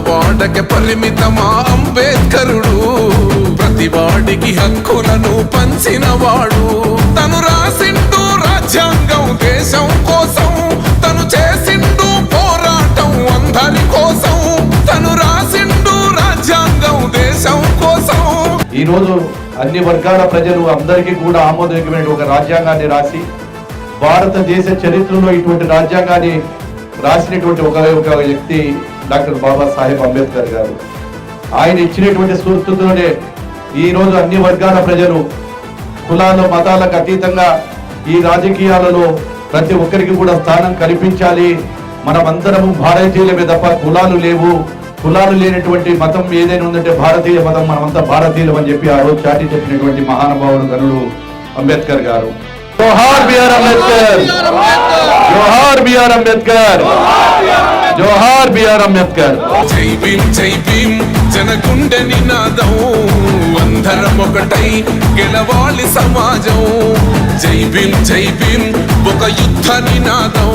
వాడకి పరిమితమా అంబేద్కరుడు ప్రతివాడికి హక్కులను పంచినవాడు తను రాసిండు రాజ్యాంగం దేశం కోసం తను చేసిండు పోరాటం అందరి కోసం తను రాసిండు రాజ్యాంగం దేశం కోసం ఈ రోజు అన్ని వర్గాల ప్రజలు అందరికీ కూడా ఆమోదయోగ్యమైన ఒక రాజ్యాంగాన్ని రాసి భారతదేశ చరిత్రలో ఇటువంటి రాజ్యాంగాన్ని రాసినటువంటి ఒక వ్యక్తి డాక్టర్ బాబాసాహెబ్ అంబేద్కర్ గారు. ఆయన ఇచ్చినటువంటి స్ఫూర్తితోనే ఈ రోజు అన్ని వర్గాల ప్రజలు కులాలు మతాలకు అతీతంగా ఈ రాజకీయాలలో ప్రతి ఒక్కరికి కూడా స్థానం కల్పించాలి. మనమందరము భారతీయులమే తప్ప కులాలు లేవు, కులాలు లేనటువంటి మతం ఏదైనా ఉందంటే భారతీయ మతం, మనమంతా భారతీయులం అని చెప్పి ఆ రోజు చాటి చెప్పినటువంటి మహానుభావుడు గనుడు అంబేద్కర్ గారు. జోహార్ బిఆర్ అంబేద్కర్, జోహార్ బిఆర్ అంబేద్కర్, జోహార్ బిఆర్ అంబేద్కర్. జై భీమ్ జనగుండె నినాదం అందరం ఒకటై గెలవాలి సమాజం. జై భీమ్ ఒక యుద్ధ నినాదం.